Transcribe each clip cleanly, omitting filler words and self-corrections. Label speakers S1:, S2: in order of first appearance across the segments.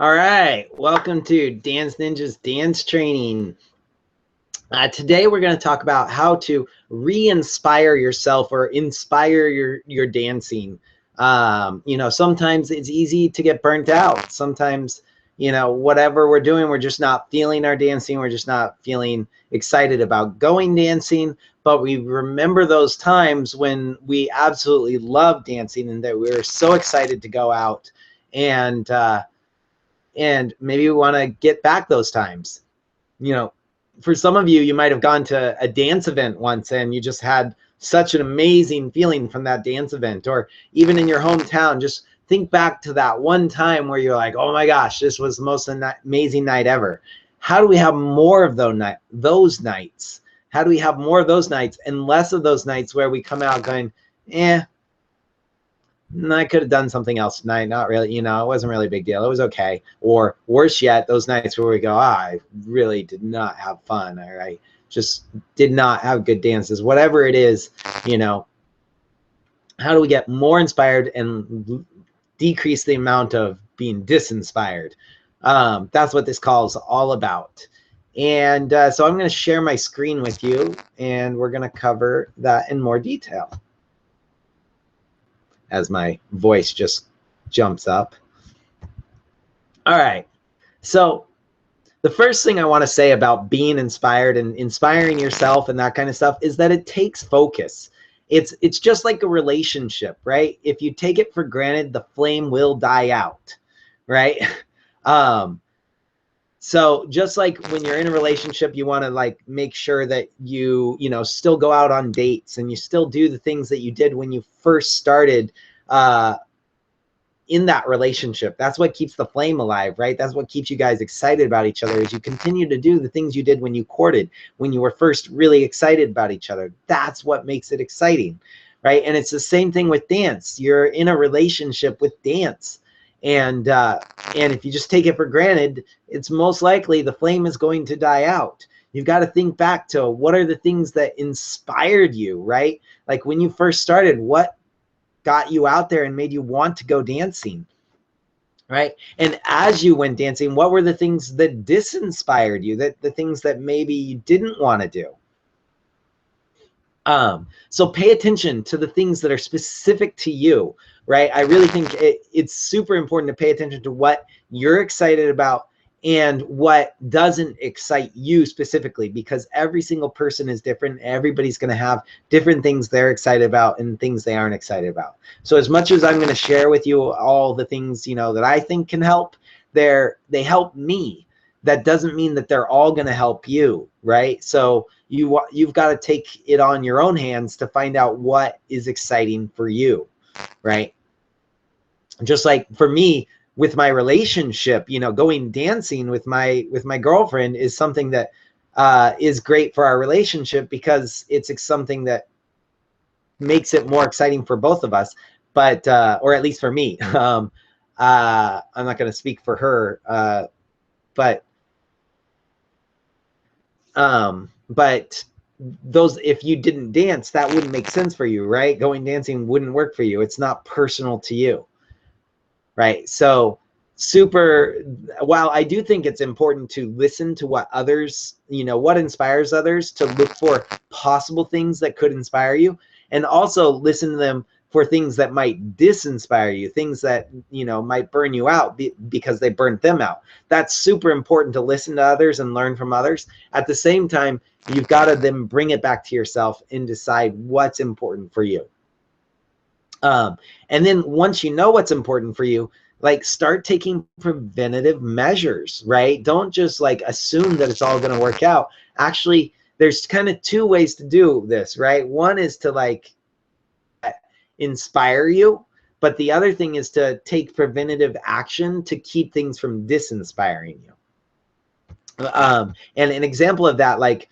S1: All right, welcome to Dance Ninja's dance training. Today we're going to talk about how to re-inspire yourself or inspire your dancing. Sometimes it's easy to get burnt out. Sometimes, whatever we're doing, we're just not feeling our dancing. We're just not feeling excited about going dancing. But we remember those times when we absolutely loved dancing and that we were so excited to go out and maybe we want to get back those times. For some of you, you might have gone to a dance event once and you just had such an amazing feeling from that dance event. Or even in your hometown, just think back to that one time where you're like, oh my gosh, this was the most amazing night ever. How do we have more of those nights? How do we have more of those nights and less of those nights where we come out going, I could have done something else tonight. Not really, it wasn't really a big deal. It was okay. Or worse yet, those nights where we go, I really did not have fun. Or I just did not have good dances. Whatever it is, how do we get more inspired and decrease the amount of being disinspired? That's what this call is all about. And so I'm going to share my screen with you, and we're going to cover that in more detail as my voice just jumps up. All right. So the first thing I want to say about being inspired and inspiring yourself and that kind of stuff is that it takes focus. It's just like a relationship, right? If you take it for granted, the flame will die out, right? So just like when you're in a relationship, you want to like make sure that you still go out on dates and you still do the things that you did when you first started in that relationship. That's what keeps the flame alive, right? That's what keeps you guys excited about each other, is you continue to do the things you did when you courted, when you were first really excited about each other. That's what makes it exciting, right? And it's the same thing with dance. You're in a relationship with dance. And if you just take it for granted, it's most likely the flame is going to die out. You've got to think back to what are the things that inspired you, right? Like when you first started, what got you out there and made you want to go dancing, right? And as you went dancing, what were the things that disinspired you, that the things that maybe you didn't want to do? So pay attention to the things that are specific to you, right? I really think it's super important to pay attention to what you're excited about and what doesn't excite you specifically, because every single person is different. Everybody's going to have different things they're excited about and things they aren't excited about. So as much as I'm going to share with you all the things, that I think can help, they help me. That doesn't mean that they're all going to help you, right? So you've got to take it on your own hands to find out what is exciting for you, right? Just like for me with my relationship, going dancing with my girlfriend is something that is great for our relationship because it's something that makes it more exciting for both of us, but or at least for me. I'm not going to speak for her, but those, if you didn't dance, that wouldn't make sense for you, right? Going dancing wouldn't work for you. It's not personal to you, right? So while I do think it's important to listen to what others, what inspires others, to look for possible things that could inspire you, and also listen to them for things that might disinspire you, things that might burn you out because they burnt them out. That's super important, to listen to others and learn from others. At the same time, you've got to then bring it back to yourself and decide what's important for you. And then once you know what's important for you, like start taking preventative measures, right? Don't just like assume that it's all going to work out. Actually, there's kind of two ways to do this, right? One is to like inspire you, but the other thing is to take preventative action to keep things from disinspiring you. And an example of that, like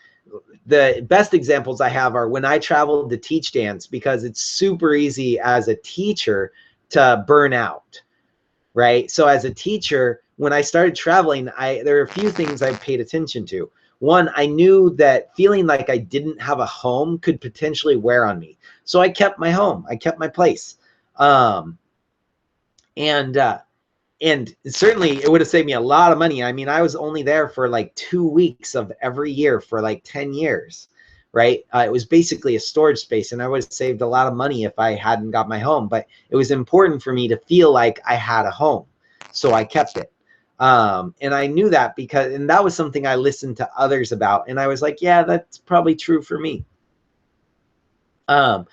S1: the best examples I have are when I traveled to teach dance, because it's super easy as a teacher to burn out, right? So as a teacher, when I started traveling, there are a few things I paid attention to. One, I knew that feeling like I didn't have a home could potentially wear on me. So I kept my home. I kept my place. and certainly it would have saved me a lot of money. I mean, I was only there for like 2 weeks of every year for like 10 years, right? It was basically a storage space, and I would have saved a lot of money if I hadn't got my home. But it was important for me to feel like I had a home, so I kept it. And I knew that because, and that was something I listened to others about, and I was like, yeah, that's probably true for me. Now,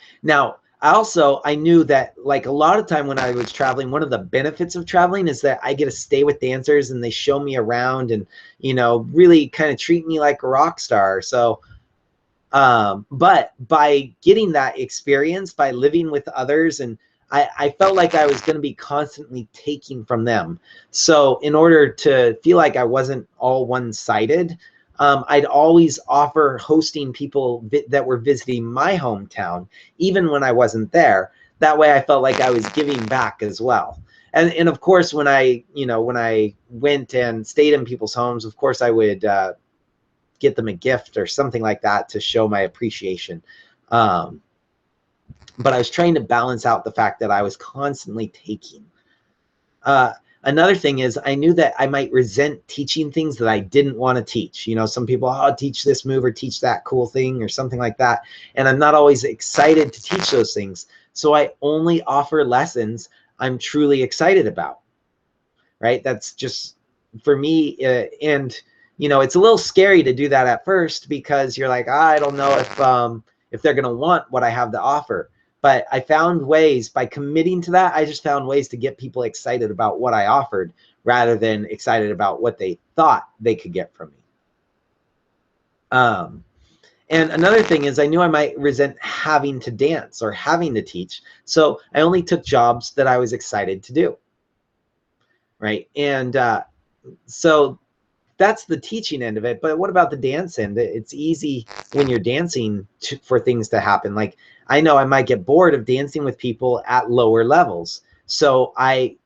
S1: I knew that like a lot of time when I was traveling, one of the benefits of traveling is that I get to stay with dancers and they show me around and, you know, really kind of treat me like a rock star. So, but by getting that experience, by living with others, and I felt like I was going to be constantly taking from them. So in order to feel like I wasn't all one-sided, I'd always offer hosting people that were visiting my hometown, even when I wasn't there. That way I felt like I was giving back as well. And of course, when I went and stayed in people's homes, of course I would get them a gift or something like that to show my appreciation. But I was trying to balance out the fact that I was constantly taking. Another thing is I knew that I might resent teaching things that I didn't want to teach. You know, some people, oh, teach this move or teach that cool thing or something like that. And I'm not always excited to teach those things. So I only offer lessons I'm truly excited about, right? That's just for me. And, you know, it's a little scary to do that at first because you're like, I don't know if they're going to want what I have to offer. But I found ways by committing to that. I just found ways to get people excited about what I offered rather than excited about what they thought they could get from me. And another thing is I knew I might resent having to dance or having to teach. So I only took jobs that I was excited to do. Right. And so that's the teaching end of it. But what about the dance end? It's easy when you're dancing for things to happen. Like I know I might get bored of dancing with people at lower levels. So I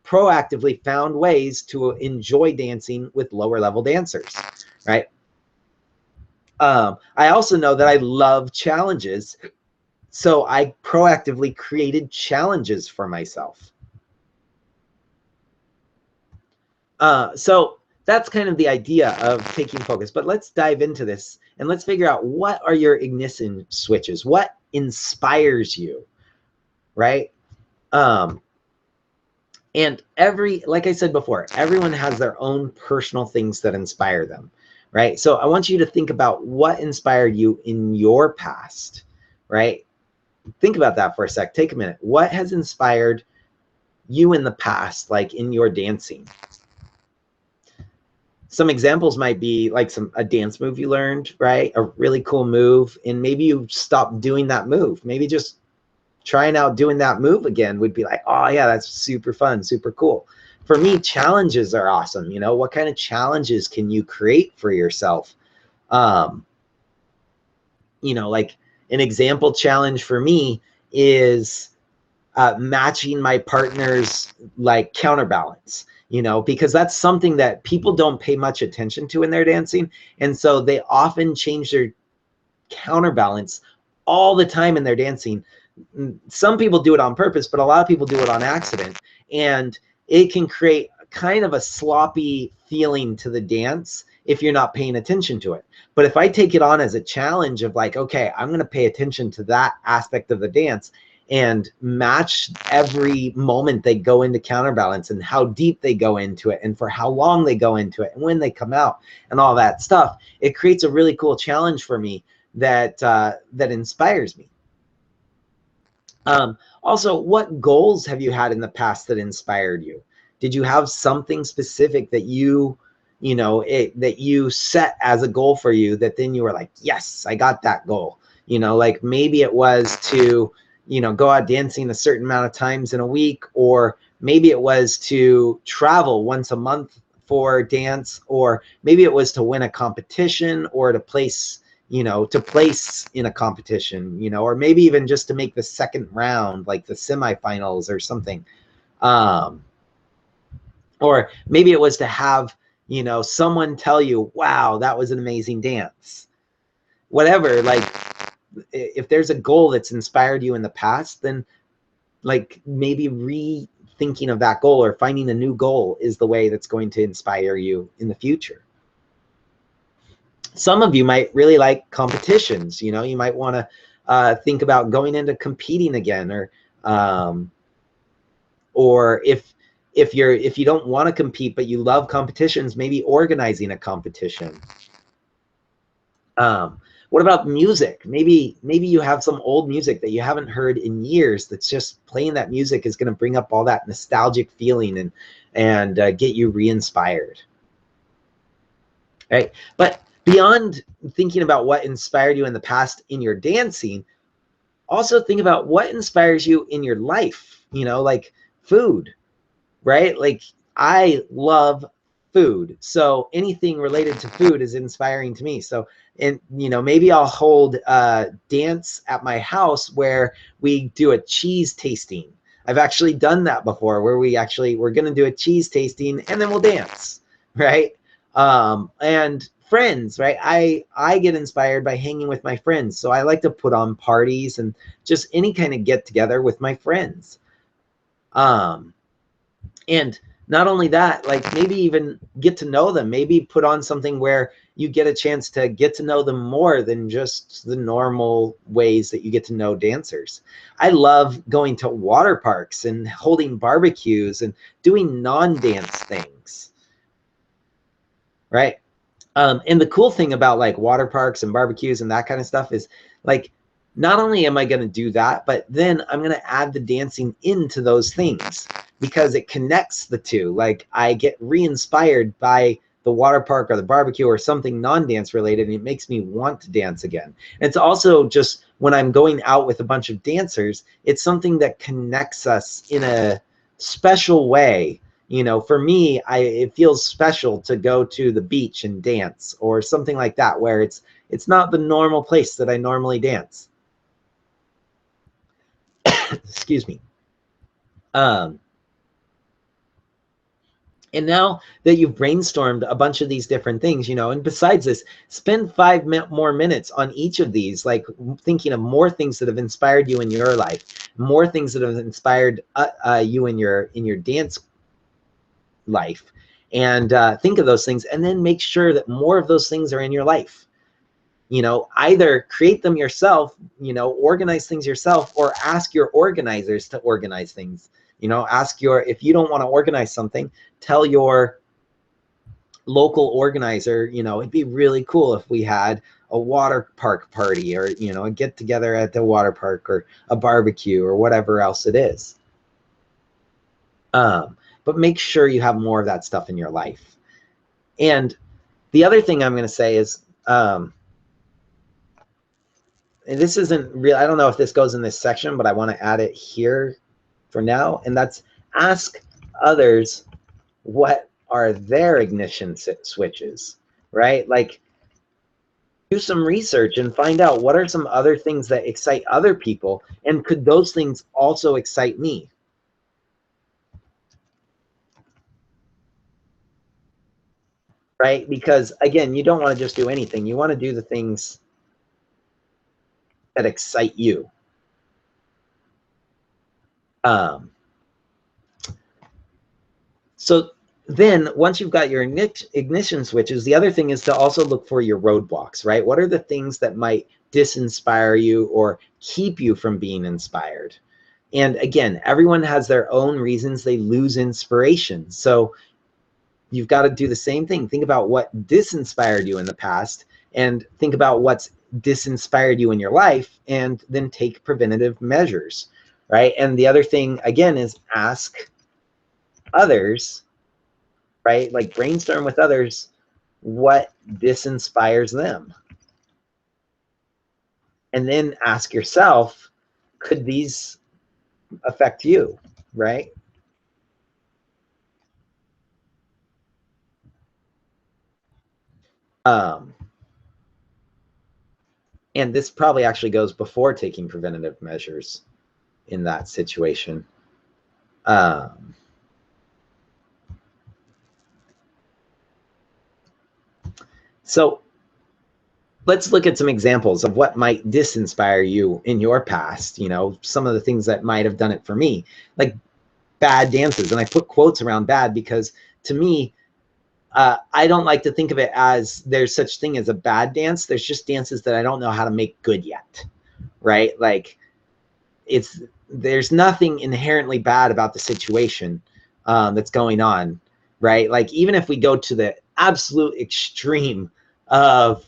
S1: proactively found ways to enjoy dancing with lower level dancers, right? I also know that I love challenges. So I proactively created challenges for myself. So that's kind of the idea of taking focus. But let's dive into this and let's figure out what are your ignition switches? What inspires you, right? And like I said before, everyone has their own personal things that inspire them, right? So I want you to think about what inspired you in your past, right? Think about that for a sec. Take a minute. What has inspired you in the past, like in your dancing? Some examples might be like a dance move you learned, right? A really cool move. And maybe you stopped doing that move. Maybe just trying out doing that move again would be like, oh yeah, that's super fun, super cool. For me, challenges are awesome. You know, what kind of challenges can you create for yourself? You know, like an example challenge for me is matching my partner's like counterbalance, you know, because that's something that people don't pay much attention to in their dancing. And so they often change their counterbalance all the time in their dancing. Some people do it on purpose, but a lot of people do it on accident. And it can create kind of a sloppy feeling to the dance if you're not paying attention to it. But if I take it on as a challenge of like, okay, I'm going to pay attention to that aspect of the dance and match every moment they go into counterbalance and how deep they go into it and for how long they go into it and when they come out and all that stuff, it creates a really cool challenge for me that that inspires me. Also, what goals have you had in the past that inspired you? Did you have something specific that that you set as a goal for you that then you were like, yes, I got that goal? You know, like maybe it was to, go out dancing a certain amount of times in a week, or maybe it was to travel once a month for dance, or maybe it was to win a competition or to place in a competition, or maybe even just to make the second round, like the semifinals or something. Or maybe it was to have, someone tell you, wow, that was an amazing dance. Whatever, like if there's a goal that's inspired you in the past, then like maybe thinking of that goal or finding a new goal is the way that's going to inspire you in the future. Some of you might really like competitions. You know, you might want to think about going into competing again, or if you don't want to compete but you love competitions, maybe organizing a competition. What about music? Maybe you have some old music that you haven't heard in years that's just playing that music is going to bring up all that nostalgic feeling and get you re-inspired. Right? But beyond thinking about what inspired you in the past in your dancing, also think about what inspires you in your life, you know, like food, right? Like I love food. So anything related to food is inspiring to me. So, and you know, maybe I'll hold a dance at my house where we do a cheese tasting. I've actually done that before where we're going to do a cheese tasting and then we'll dance, right? And friends, right? I get inspired by hanging with my friends. So I like to put on parties and just any kind of get together with my friends. And not only that, like maybe even get to know them, maybe put on something where you get a chance to get to know them more than just the normal ways that you get to know dancers. I love going to water parks and holding barbecues and doing non-dance things, right? And the cool thing about like water parks and barbecues and that kind of stuff is like, not only am I going to do that, but then I'm going to add the dancing into those things because it connects the two. Like I get re-inspired by the water park or the barbecue or something non-dance related, and it makes me want to dance again. And it's also just when I'm going out with a bunch of dancers, it's something that connects us in a special way. You know, for me, it feels special to go to the beach and dance or something like that, where it's not the normal place that I normally dance. Excuse me. And now that you've brainstormed a bunch of these different things, you know, and besides this, spend 5 more minutes on each of these, like thinking of more things that have inspired you in your life, more things that have inspired you in your dance life, and think of those things, and then make sure that more of those things are in your life. You know, either create them yourself, you know, organize things yourself, or ask your organizers to organize things. You know, if you don't want to organize something, tell your local organizer, you know, it'd be really cool if we had a water park party, or, you know, a get together at the water park, or a barbecue, or whatever else it is. But make sure you have more of that stuff in your life. And the other thing I'm going to say is, and this isn't real, I don't know if this goes in this section, but I want to add it here for now, and that's ask others what are their ignition switches, right? Like do some research and find out what are some other things that excite other people, and could those things also excite me? Right? Because again, you don't want to just do anything. You want to do the things that excite you. So then once you've got your ignition switches, the other thing is to also look for your roadblocks, right? What are the things that might disinspire you or keep you from being inspired? And again, everyone has their own reasons they lose inspiration. So you've got to do the same thing. Think about what disinspired you in the past, and think about what's disinspired you in your life, and then take preventative measures, right? And the other thing, again, is ask others, right? Like brainstorm with others what disinspires them. And then ask yourself, could these affect you, right? And this probably actually goes before taking preventative measures in that situation. So let's look at some examples of what might disinspire you in your past. You know, some of the things that might have done it for me. Like bad dances. And I put quotes around bad because to me, I don't like to think of it as there's such thing as a bad dance. There's just dances that I don't know how to make good yet, right? Like there's nothing inherently bad about the situation that's going on, right? Like even if we go to the absolute extreme of,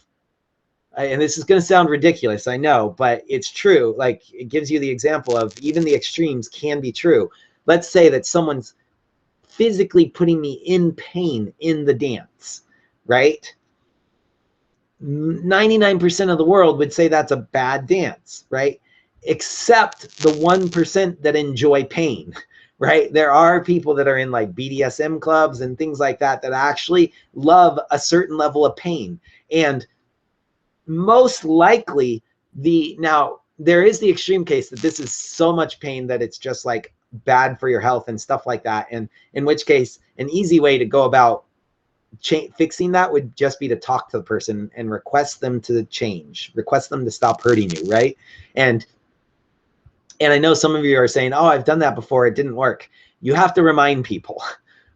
S1: and this is going to sound ridiculous, I know, but it's true. Like it gives you the example of even the extremes can be true. Let's say that someone's physically putting me in pain in the dance, right? 99% of the world would say that's a bad dance, right? Except the 1% that enjoy pain, right? There are people that are in like BDSM clubs and things like that that actually love a certain level of pain. And most likely now there is the extreme case that this is so much pain that it's just like bad for your health and stuff like that. And in which case an easy way to go about fixing that would just be to talk to the person and request them to change, request them to stop hurting you, right? And I know some of you are saying, oh, I've done that before, it didn't work. You have to remind people,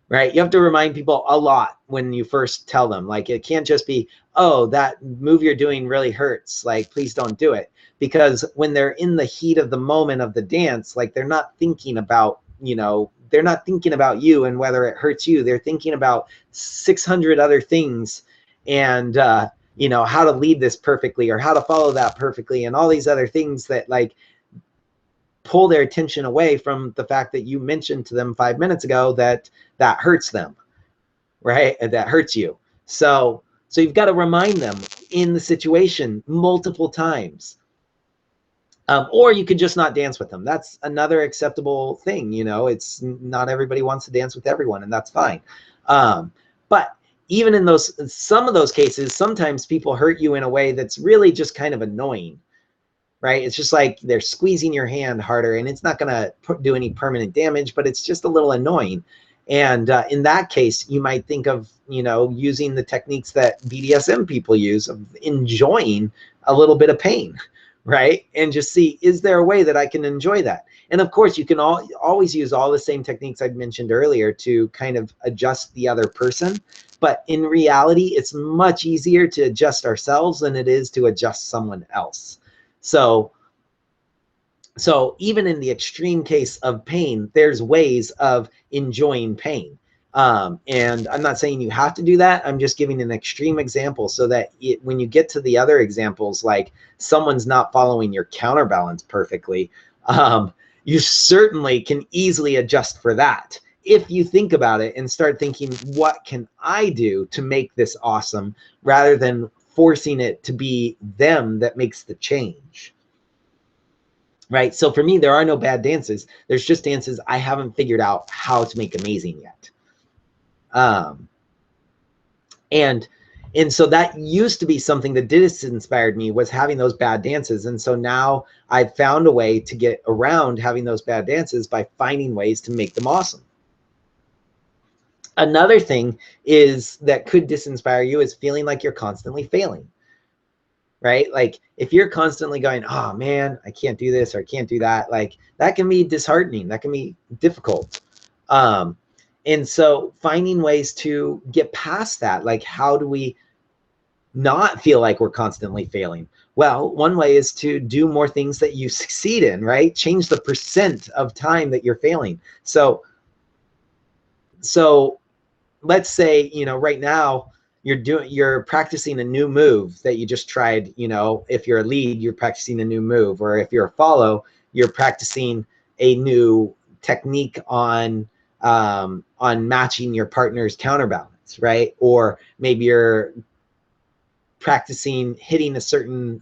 S1: right? You have to remind people a lot when you first tell them. Like it can't just be, oh, that move you're doing really hurts, like please don't do it. Because when they're in the heat of the moment of the dance, like they're not thinking about, they're not thinking about you and whether it hurts you. They're thinking about 600 other things and how to lead this perfectly or how to follow that perfectly and all these other things that like pull their attention away from the fact that you mentioned to them 5 minutes ago that hurts them, right? And that hurts you. So you've got to remind them in the situation multiple times. Or you could just not dance with them. That's another acceptable thing. It's not everybody wants to dance with everyone, and that's fine. But even in some of those cases, sometimes people hurt you in a way that's really just kind of annoying, right? It's just like they're squeezing your hand harder, and it's not going to do any permanent damage, but it's just a little annoying. And in that case, you might think of, using the techniques that BDSM people use of enjoying a little bit of pain, right? And just see, is there a way that I can enjoy that? And of course, you can always use all the same techniques I mentioned earlier to kind of adjust the other person. But in reality, it's much easier to adjust ourselves than it is to adjust someone else. So even in the extreme case of pain, there's ways of enjoying pain. And I'm not saying you have to do that. I'm just giving an extreme example so that when you get to the other examples, like someone's not following your counterbalance perfectly, you certainly can easily adjust for that. If you think about it and start thinking, what can I do to make this awesome, rather than forcing it to be them that makes the change. Right? So for me, there are no bad dances. There's just dances I haven't figured out how to make amazing yet. And so that used to be something that disinspired me, was having those bad dances. And so now I've found a way to get around having those bad dances by finding ways to make them awesome. Another thing is that could disinspire you is feeling like you're constantly failing. Right? Like if you're constantly going, oh man, I can't do this or I can't do that, like that can be disheartening. That can be difficult. And so finding ways to get past that, like how do we not feel like we're constantly failing? Well, one way is to do more things that you succeed in, right? Change the percent of time that you're failing. So let's say, right now, you're practicing a new move that you just tried. If you're a lead, you're practicing a new move, or if you're a follow, you're practicing a new technique on matching your partner's counterbalance, right? Or maybe you're practicing hitting a certain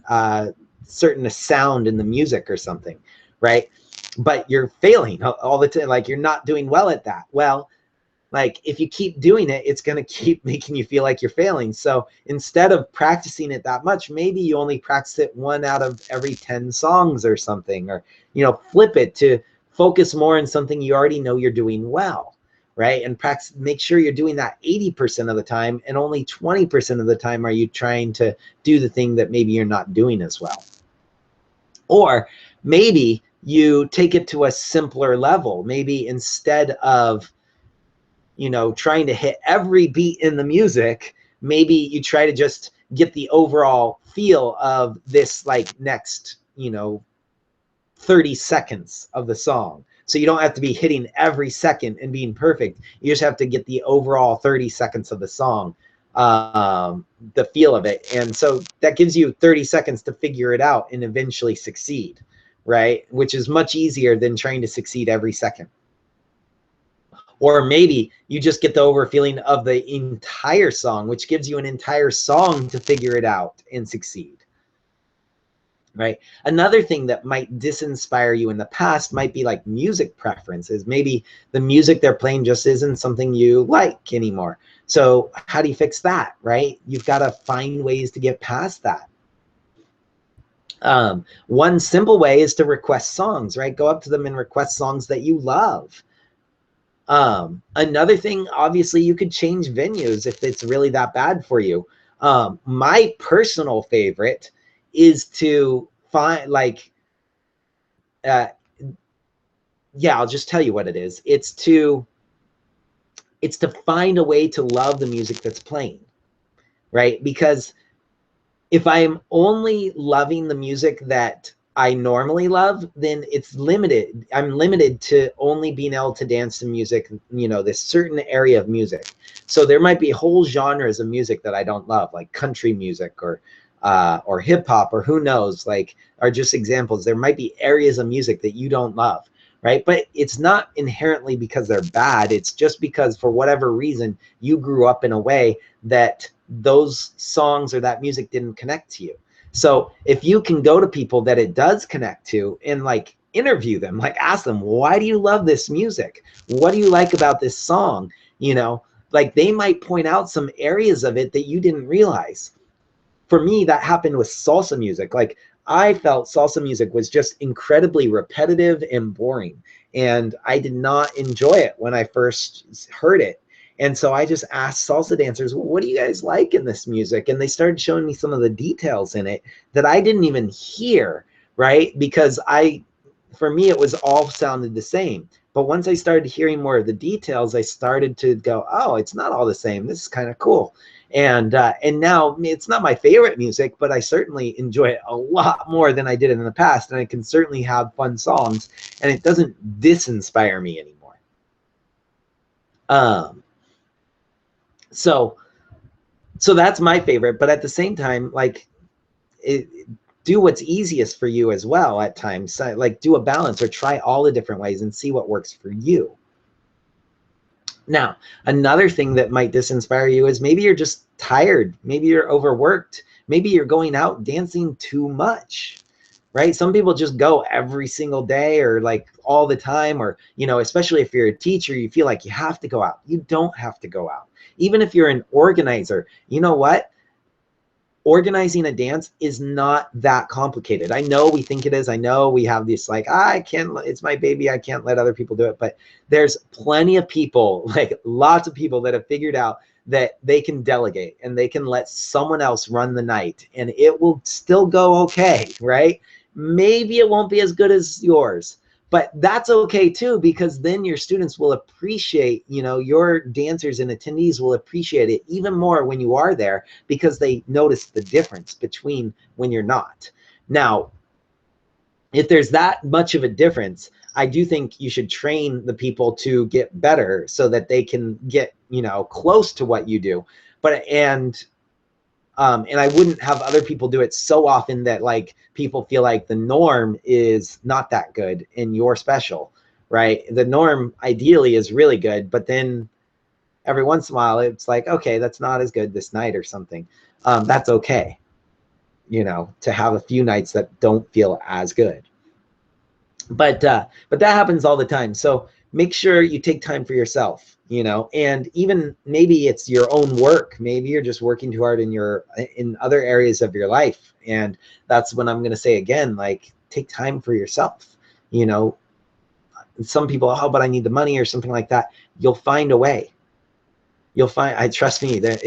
S1: sound in the music or something, right? But you're failing all the time, like you're not doing well at that. Well, like if you keep doing it, it's going to keep making you feel like you're failing. So instead of practicing it that much, maybe you only practice it 1 out of every 10 songs or something, or, flip it to focus more on something you already know you're doing well, right? And practice, make sure you're doing that 80% of the time, and only 20% of the time are you trying to do the thing that maybe you're not doing as well. Or maybe you take it to a simpler level. Maybe instead of, you know, trying to hit every beat in the music, maybe you try to just get the overall feel of this like next, you know, 30 seconds of the song. So you don't have to be hitting every second and being perfect. You just have to get the overall 30 seconds of the song, the feel of it. And so that gives you 30 seconds to figure it out and eventually succeed, right? Which is much easier than trying to succeed every second. Or maybe you just get the over feeling of the entire song, which gives you an entire song to figure it out and succeed. Right. Another thing that might disinspire you in the past might be like music preferences. Maybe the music they're playing just isn't something you like anymore. So how do you fix that? Right. You've got to find ways to get past that. One simple way is to request songs, right? Go up to them and request songs that you love. Another thing, obviously, you could change venues if it's really that bad for you. My personal favorite is to find like, yeah, I'll just tell you what it is. It's to find a way to love the music that's playing, right? Because if I'm only loving the music that I normally love, then it's limited. I'm limited to only being able to dance to music, you know, this certain area of music. So there might be whole genres of music that I don't love, like country music or hip hop, or who knows, like, are just examples. There might be areas of music that you don't love, right? But it's not inherently because they're bad. It's just because for whatever reason, you grew up in a way that those songs or that music didn't connect to you. So if you can go to people that it does connect to and like interview them, like ask them, why do you love this music? What do you like about this song? You know, like they might point out some areas of it that you didn't realize. For me, that happened with salsa music. Like I felt salsa music was just incredibly repetitive and boring. And I did not enjoy it when I first heard it. And so I just asked salsa dancers, well, what do you guys like in this music? And they started showing me some of the details in it that I didn't even hear, right? Because for me, it was all sounded the same. But once I started hearing more of the details, I started to go, oh, it's not all the same. This is kind of cool. And now it's not my favorite music, but I certainly enjoy it a lot more than I did in the past. And I can certainly have fun songs, and it doesn't disinspire me anymore. So that's my favorite, but at the same time, like do what's easiest for you as well at times. So, like do a balance or try all the different ways and see what works for you. Now, another thing that might disinspire you is maybe you're just tired. Maybe you're overworked. Maybe you're going out dancing too much, right? Some people just go every single day or like all the time, or, you know, especially if you're a teacher, you feel like you have to go out. You don't have to go out. Even if you're an organizer, you know what? Organizing a dance is not that complicated. I know we think it is. I know we have this like, I can't, it's my baby, I can't let other people do it. But there's plenty of people, like lots of people that have figured out that they can delegate and they can let someone else run the night and it will still go okay, right? Maybe it won't be as good as yours, but that's okay too, because then your students will appreciate, you know, your dancers and attendees will appreciate it even more when you are there, because they notice the difference between when you're not. Now, if there's that much of a difference, I do think you should train the people to get better so that they can get, you know, close to what you do. But, and I wouldn't have other people do it so often that like people feel like the norm is not that good and you're special, right? The norm ideally is really good, but then every once in a while it's like, okay, that's not as good this night or something. That's okay, you know, to have a few nights that don't feel as good. But that happens all the time. So make sure you take time for yourself, you know, and even maybe it's your own work. Maybe you're just working too hard in other areas of your life. And that's when I'm going to say again, like, take time for yourself. You know, some people, oh, but I need the money or something like that. You'll find a way. You'll find, trust me, that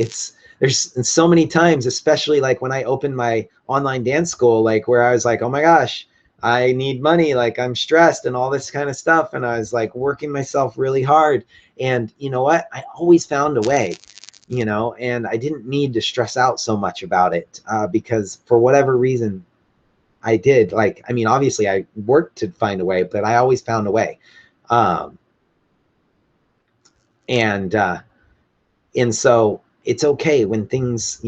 S1: there's so many times, especially like when I opened my online dance school, like where I was like, oh my gosh, I need money, like I'm stressed and all this kind of stuff. And I was like working myself really hard. And you know what? I always found a way, and I didn't need to stress out so much about it because for whatever reason I did. Like, I mean, obviously I worked to find a way, but I always found a way. Um, and, uh, and so it's okay when things,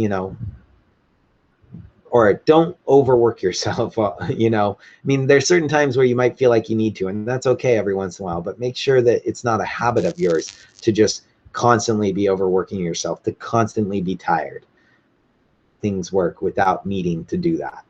S1: or don't overwork yourself. I mean, there's certain times where you might feel like you need to, and that's okay every once in a while, but make sure that it's not a habit of yours to just constantly be overworking yourself, to constantly be tired. Things work without needing to do that.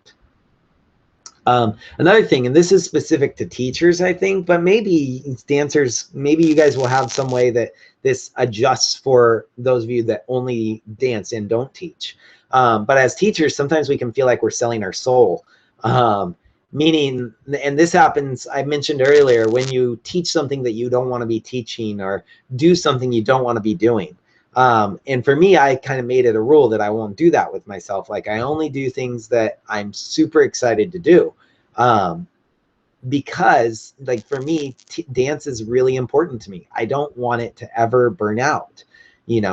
S1: Another thing, and this is specific to teachers, I think, but maybe dancers, maybe you guys will have some way that this adjusts for those of you that only dance and don't teach. But as teachers, sometimes we can feel like we're selling our soul. Meaning, and this happens, I mentioned earlier, when you teach something that you don't want to be teaching or do something you don't want to be doing. And for me, I kind of made it a rule that I won't do that with myself. Like, I only do things that I'm super excited to do. Because like for me, dance is really important to me. I don't want it to ever burn out,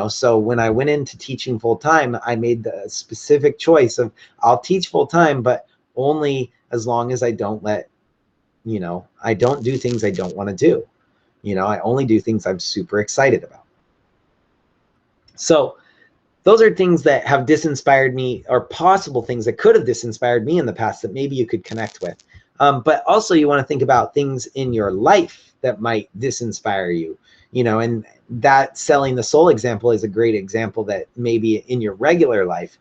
S1: so when I went into teaching full time, I made the specific choice of I'll teach full time, but only as long as I don't I don't do things I don't want to do. I only do things I'm super excited about. So those are things that have disinspired me, or possible things that could have disinspired me in the past that maybe you could connect with. But also you want to think about things in your life that might disinspire you, and that selling the soul example is a great example that maybe in your regular life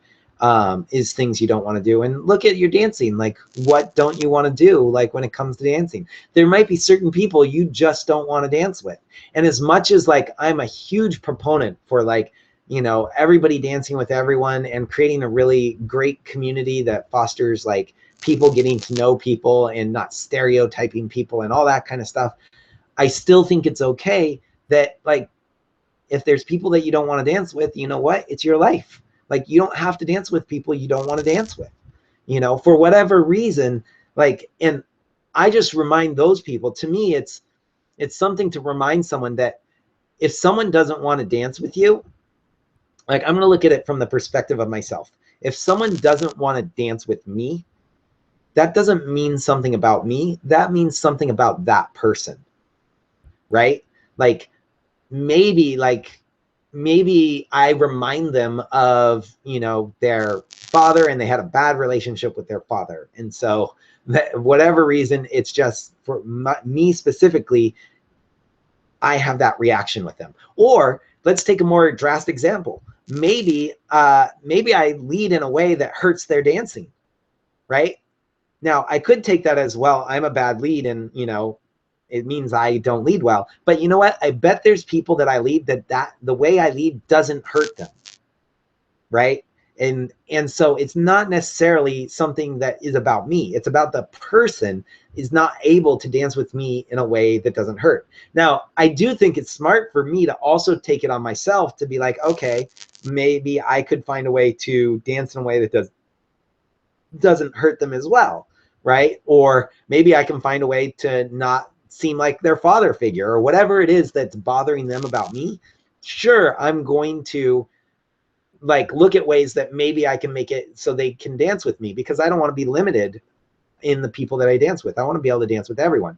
S1: is things you don't want to do. And look at your dancing, like what don't you want to do? Like when it comes to dancing, there might be certain people you just don't want to dance with. And as much as like, I'm a huge proponent for like, everybody dancing with everyone and creating a really great community that fosters like people getting to know people and not stereotyping people and all that kind of stuff. I still think it's okay that like, if there's people that you don't want to dance with, you know what? It's your life. Like, you don't have to dance with people you don't want to dance with, for whatever reason. Like, and I just remind those people, to me, it's something to remind someone that if someone doesn't want to dance with you, like, I'm going to look at it from the perspective of myself. If someone doesn't want to dance with me, that doesn't mean something about me. That means something about that person, right? Like maybe I remind them of, their father, and they had a bad relationship with their father. And so that whatever reason, it's just for me specifically, I have that reaction with them. Or let's take a more drastic example. Maybe I lead in a way that hurts their dancing, right? Now I could take that as, well, I'm a bad lead, and it means I don't lead well. But you know what? I bet there's people that I lead that the way I lead doesn't hurt them, right? And so it's not necessarily something that is about me. It's about the person is not able to dance with me in a way that doesn't hurt. Now, I do think it's smart for me to also take it on myself to be like, okay, maybe I could find a way to dance in a way that doesn't hurt them as well, right? Or maybe I can find a way to not seem like their father figure, or whatever it is that's bothering them about me. Sure, I'm going to like look at ways that maybe I can make it so they can dance with me, because I don't want to be limited in the people that I dance with. I want to be able to dance with everyone,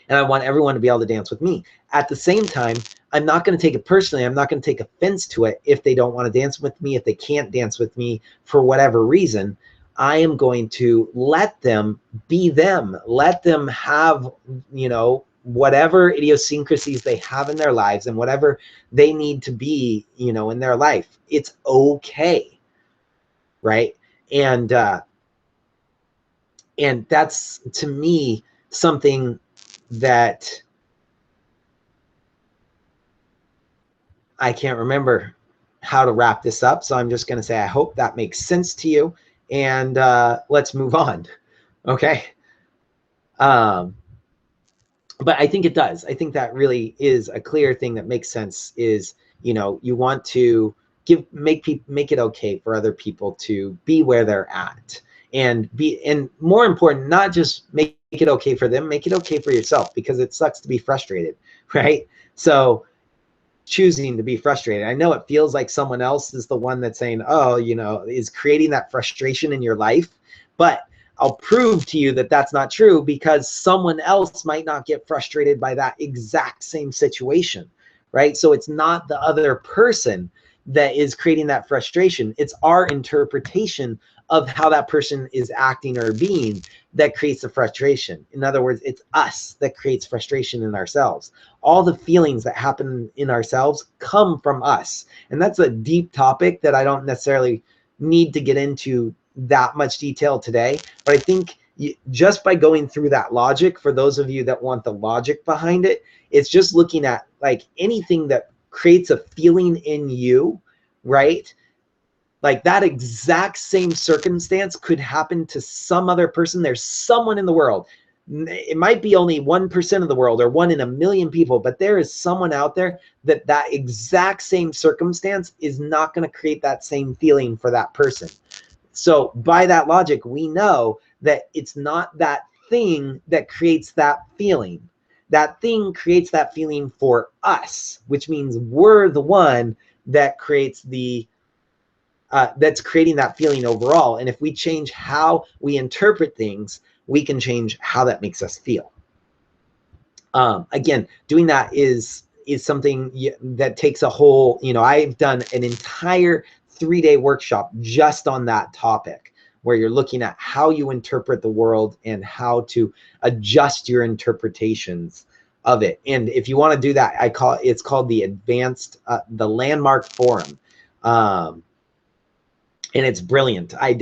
S1: and I want everyone to be able to dance with me. At the same time, I'm not going to take it personally. I'm not going to take offense to it if they don't want to dance with me, if they can't dance with me for whatever reason. I am going to let them be them, let them have, whatever idiosyncrasies they have in their lives and whatever they need to be, in their life. It's okay, right? And that's, to me, something that I can't remember how to wrap this up. So I'm just going to say, I hope that makes sense to you, and let's move on. Okay. But I think it does. I think that really is a clear thing that makes sense is, you want to make it okay for other people to be where they're at. and more important, not just make it okay for them, make it okay for yourself, because it sucks to be frustrated, right? So choosing to be frustrated. I know it feels like someone else is the one that's saying, oh, is creating that frustration in your life, but I'll prove to you that that's not true, because someone else might not get frustrated by that exact same situation, right? So it's not the other person that is creating that frustration. It's our interpretation of how that person is acting or being that creates the frustration. In other words, it's us that creates frustration in ourselves. All the feelings that happen in ourselves come from us. And that's a deep topic that I don't necessarily need to get into that much detail today. But I think just by going through that logic, for those of you that want the logic behind it, it's just looking at like anything that creates a feeling in you, right? Like that exact same circumstance could happen to some other person. There's someone in the world. It might be only 1% of the world or 1 in a million people, but there is someone out there that exact same circumstance is not going to create that same feeling for that person. So by that logic, we know that it's not that thing that creates that feeling. That thing creates that feeling for us, which means we're the one that creates that's creating that feeling overall. And if we change how we interpret things, we can change how that makes us feel. Again, doing that is something that takes a whole, I've done an entire 3-day workshop just on that topic, where you're looking at how you interpret the world and how to adjust your interpretations of it. And if you want to do that, it's called the the Landmark Forum. And it's brilliant. I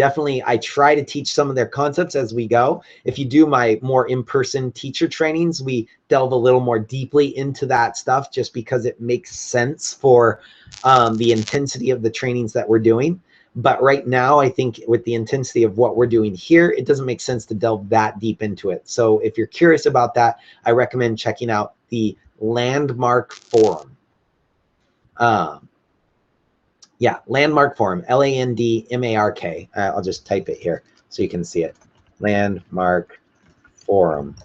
S1: try to teach some of their concepts as we go. If you do my more in-person teacher trainings, we delve a little more deeply into that stuff, just because it makes sense for the intensity of the trainings that we're doing. But right now, I think with the intensity of what we're doing here, it doesn't make sense to delve that deep into it. So if you're curious about that, I recommend checking out the Landmark Forum. Yeah, Landmark Forum, Landmark. I'll just type it here so you can see it. Landmark Forum.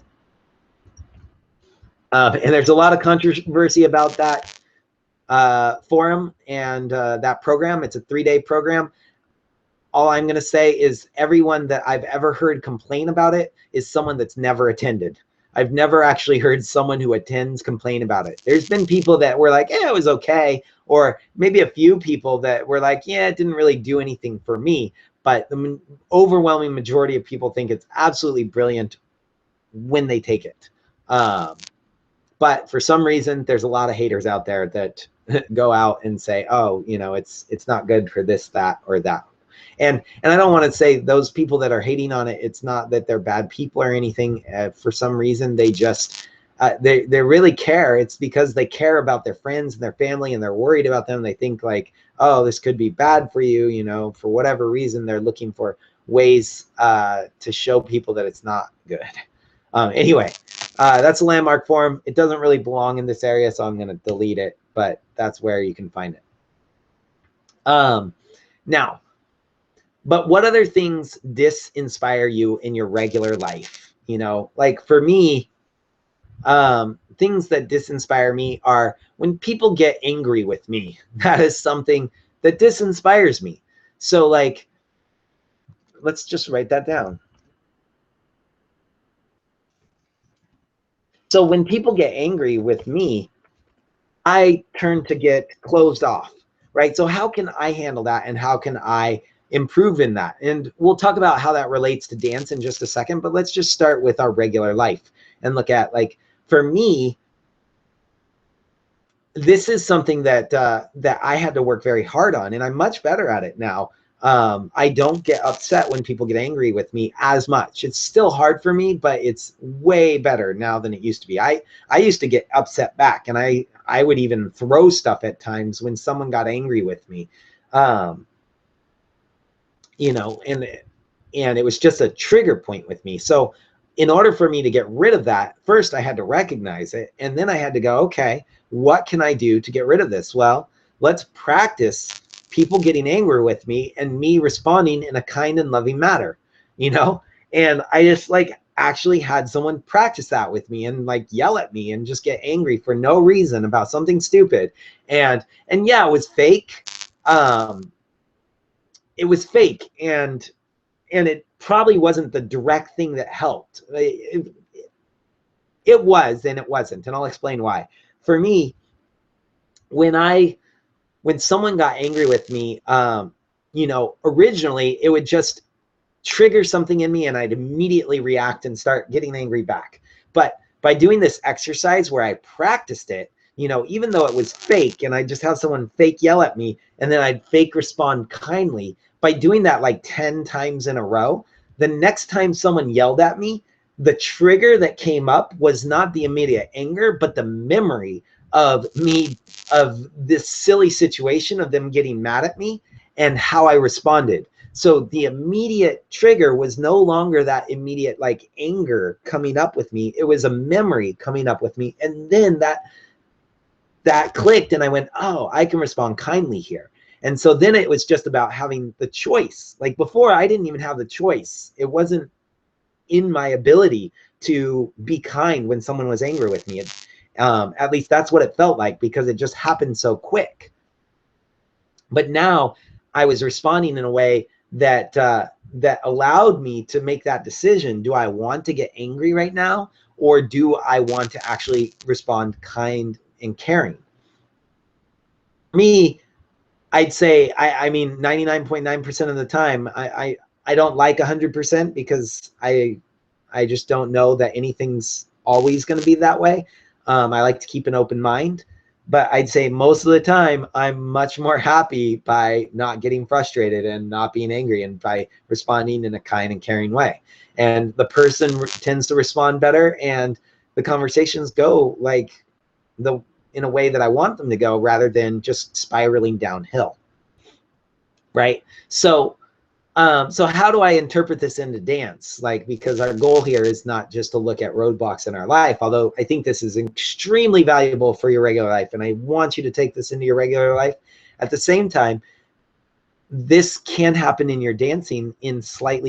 S1: And there's a lot of controversy about that forum and that program. It's a 3-day program. All I'm going to say is everyone that I've ever heard complain about it is someone that's never attended. I've never actually heard someone who attends complain about it. There's been people that were like, yeah, it was okay. Or maybe a few people that were like, yeah, it didn't really do anything for me. But the overwhelming majority of people think it's absolutely brilliant when they take it. But for some reason, there's a lot of haters out there that go out and say, oh, it's not good for this, that, or that. And I don't want to say those people that are hating on it, it's not that they're bad people or anything. For some reason, they just, they really care. It's because they care about their friends and their family, and they're worried about them. They think like, oh, this could be bad for you, for whatever reason. They're looking for ways to show people that it's not good. Anyway, that's a Landmark Forum. It doesn't really belong in this area, so I'm going to delete it, but that's where you can find it. Now, but what other things disinspire you in your regular life? Like for me, things that disinspire me are when people get angry with me. That is something that disinspires me. So like, let's just write that down. So when people get angry with me, I turn to get closed off, right? So how can I handle that, and how can I improve in that? And we'll talk about how that relates to dance in just a second, but let's just start with our regular life and look at, like, for me, this is something that that I had to work very hard on, and I'm much better at it now. I don't get upset when people get angry with me as much. It's still hard for me, but it's way better now than it used to be. I used to get upset back, and I would even throw stuff at times when someone got angry with me. And it was just a trigger point with me. So in order for me to get rid of that, first I had to recognize it, and then I had to go, okay, what can I do to get rid of this? Well, let's practice people getting angry with me and me responding in a kind and loving manner. you know? And I just like actually had someone practice that with me and like yell at me and just get angry for no reason about something stupid. And yeah, it was fake. It was fake, and it probably wasn't the direct thing that helped. It was and it wasn't, and I'll explain why. For me, when someone got angry with me, you know, originally it would just trigger something in me and I'd immediately react and start getting angry back. But by doing this exercise where I practiced it, you know, even though it was fake and I just have someone fake yell at me and then I'd fake respond kindly, by doing that like 10 times in a row, the next time someone yelled at me, the trigger that came up was not the immediate anger, but the memory of me, of this silly situation of them getting mad at me and how I responded. So the immediate trigger was no longer that immediate like anger coming up with me. It was a memory coming up with me. And then that clicked and I went, oh, I can respond kindly here. And so then it was just about having the choice. Like before, I didn't even have the choice. It wasn't in my ability to be kind when someone was angry with me. At least that's what it felt like, because it just happened so quick. But now I was responding in a way that that allowed me to make that decision. Do I want to get angry right now, or do I want to actually respond kind and caring? For me, I'd say, I mean, 99.9% of the time, I don't like 100%, because I just don't know that anything's always going to be that way. I like to keep an open mind, but I'd say most of the time I'm much more happy by not getting frustrated and not being angry, and by responding in a kind and caring way. And the person tends to respond better, and the conversations go like in a way that I want them to go, rather than just spiraling downhill. Right? So so how do I interpret this into dance? Like, because our goal here is not just to look at roadblocks in our life, although I think this is extremely valuable for your regular life, and I want you to take this into your regular life. At the same time, this can happen in your dancing in slight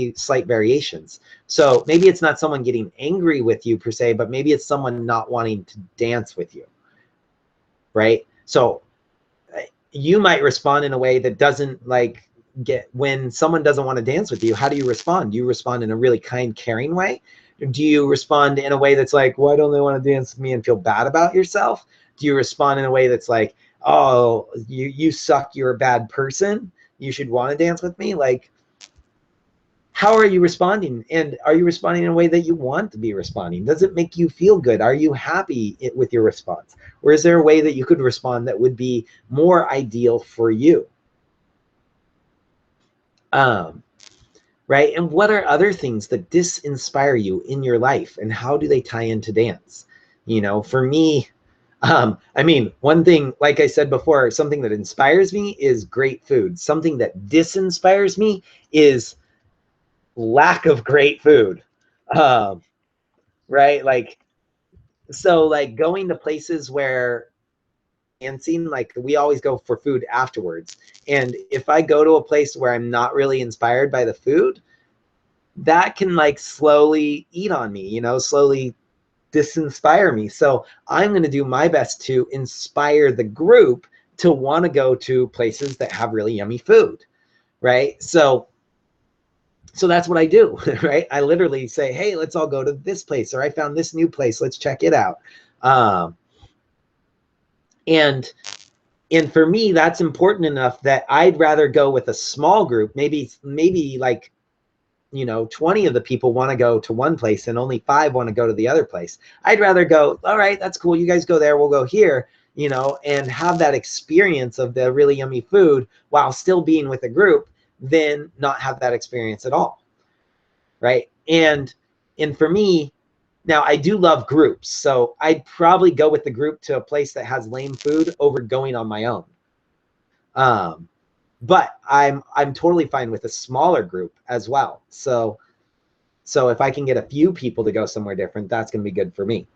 S1: variations. So maybe it's not someone getting angry with you per se, but maybe it's someone not wanting to dance with you, right? So you might respond in a way that doesn't like when someone doesn't want to dance with you. How do you respond? Do you respond in a really kind, caring way? Do you respond in a way that's like, why don't they want to dance with me, and feel bad about yourself? Do you respond in a way that's like, oh, you suck, you're a bad person, you should want to dance with me? Like, how are you responding? And are you responding in a way that you want to be responding? Does it make you feel good? Are you happy with your response? Or is there a way that you could respond that would be more ideal for you? Right? And what are other things that disinspire you in your life, and how do they tie into dance? You know, for me, I mean, one thing, like I said before, something that inspires me is great food. Something that disinspires me is lack of great food. Right? Like, so like going to places where dancing, like we always go for food afterwards. And if I go to a place where I'm not really inspired by the food, that can like slowly eat on me, you know, slowly disinspire me. So I'm going to do my best to inspire the group to want to go to places that have really yummy food, right? So that's what I do, right? I literally say, hey, let's all go to this place, or I found this new place, let's check it out. And for me, that's important enough that I'd rather go with a small group, maybe like, you know, 20 of the people want to go to one place and only 5 want to go to the other place. I'd rather go, all right, that's cool, you guys go there, we'll go here, you know, and have that experience of the really yummy food while still being with a group, than not have that experience at all, right? And for me, now I do love groups, so I'd probably go with the group to a place that has lame food over going on my own. But I'm totally fine with a smaller group as well. So if I can get a few people to go somewhere different, that's going to be good for me.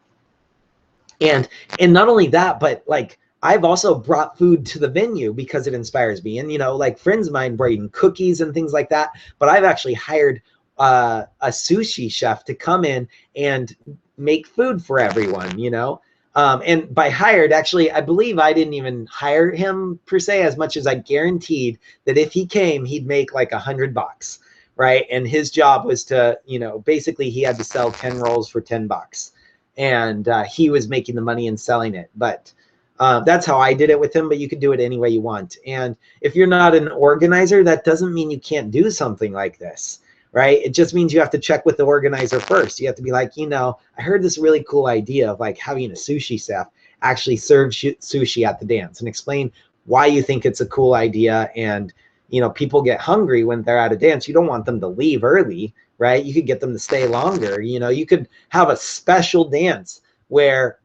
S1: And not only that, but like I've also brought food to the venue because it inspires me. And, you know, like friends of mine bring cookies and things like that, but I've actually hired a sushi chef to come in and make food for everyone, you know. And by hired, actually, I believe I didn't even hire him per se, as much as I guaranteed that if he came, he'd make like $100, right? And his job was to, you know, basically he had to sell 10 rolls for $10, and he was making the money and selling it. But that's how I did it with him, but you could do it any way you want. And if you're not an organizer, that doesn't mean you can't do something like this, right? It just means you have to check with the organizer first. You have to be like, you know, I heard this really cool idea of like having a sushi chef actually serve sushi at the dance, and explain why you think it's a cool idea. And, you know, people get hungry when they're at a dance. You don't want them to leave early, right? You could get them to stay longer. You know, you could have a special dance where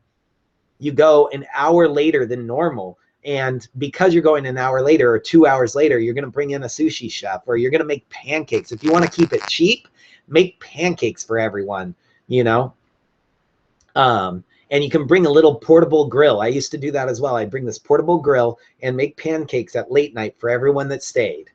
S1: you go an hour later than normal, and because you're going an hour later or 2 hours later, you're going to bring in a sushi chef, or you're going to make pancakes. If you want to keep it cheap, make pancakes for everyone, you know. And you can bring a little portable grill. I used to do that as well. I'd bring this portable grill and make pancakes at late night for everyone that stayed.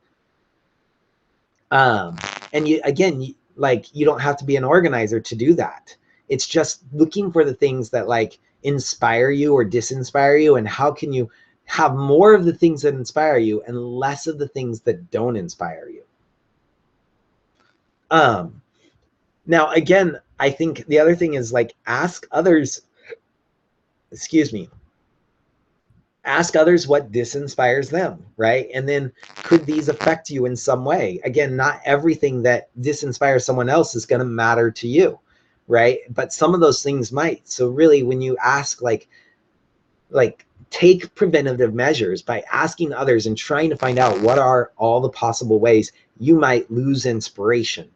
S1: And you, again, you don't have to be an organizer to do that. It's just looking for the things that like inspire you or disinspire you, and how can you have more of the things that inspire you and less of the things that don't inspire you. Now, again, I think the other thing is like ask others, ask others what disinspires them, right? And then could these affect you in some way? Again, not everything that disinspires someone else is going to matter to you, right? But some of those things might. So really, when you ask, like take preventative measures by asking others and trying to find out what are all the possible ways you might lose inspiration,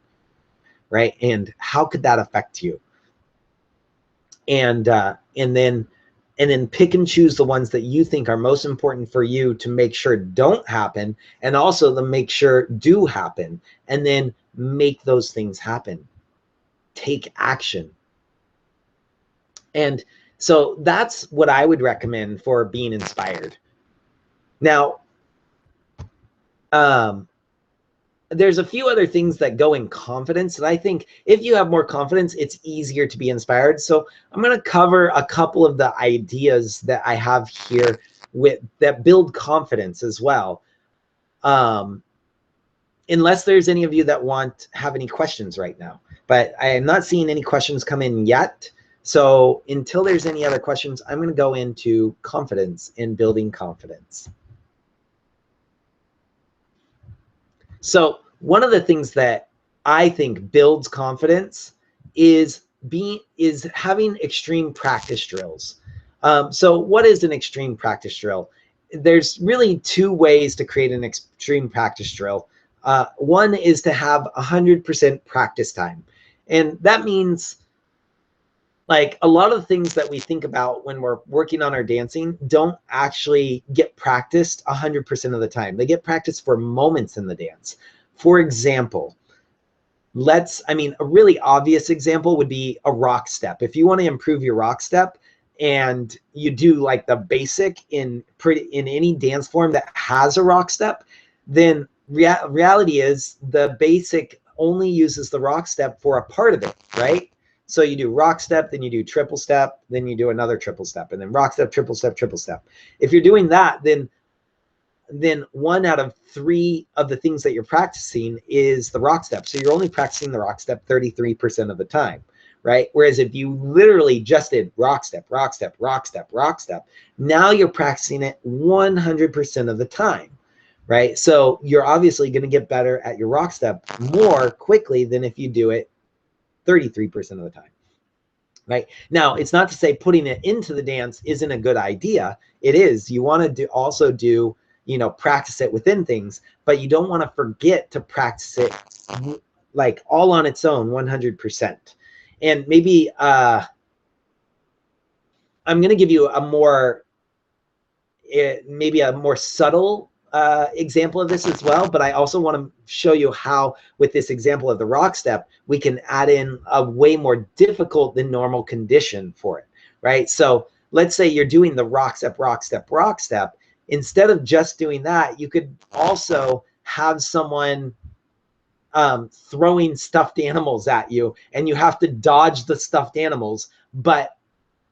S1: right? And how could that affect you? And then pick and choose the ones that you think are most important for you to make sure don't happen, and also to make sure do happen, and then make those things happen. Take action. And so that's what I would recommend for being inspired. Now, there's a few other things that go in confidence, and I think if you have more confidence, it's easier to be inspired. So I'm going to cover a couple of the ideas that I have here that build confidence as well. Unless there's any of you that have any questions right now, but I am not seeing any questions come in yet. So until there's any other questions, I'm going to go into confidence and building confidence. So one of the things that I think builds confidence is having extreme practice drills. So what is an extreme practice drill? There's really two ways to create an extreme practice drill. One is to have 100% practice time. And that means, like, a lot of the things that we think about when we're working on our dancing don't actually get practiced 100% of the time. They get practiced for moments in the dance. For example, a really obvious example would be a rock step. If you want to improve your rock step and you do like the basic in any dance form that has a rock step, then reality is the basic only uses the rock step for a part of it, right? So you do rock step, then you do triple step, then you do another triple step, and then rock step, triple step, triple step. If you're doing that, then 1 out of 3 of the things that you're practicing is the rock step. So you're only practicing the rock step 33% of the time, right? Whereas if you literally just did rock step, rock step, rock step, rock step, now you're practicing it 100% of the time, right? So you're obviously going to get better at your rock step more quickly than if you do it 33% of the time, right? Now, it's not to say putting it into the dance isn't a good idea. It is. You want to also do, practice it within things, but you don't want to forget to practice it like all on its own 100%. And maybe I'm going to give you a more subtle example of this as well, but I also want to show you how with this example of the rock step, we can add in a way more difficult than normal condition for it, right? So let's say you're doing the rock step, rock step, rock step. Instead of just doing that, you could also have someone throwing stuffed animals at you, and you have to dodge the stuffed animals, but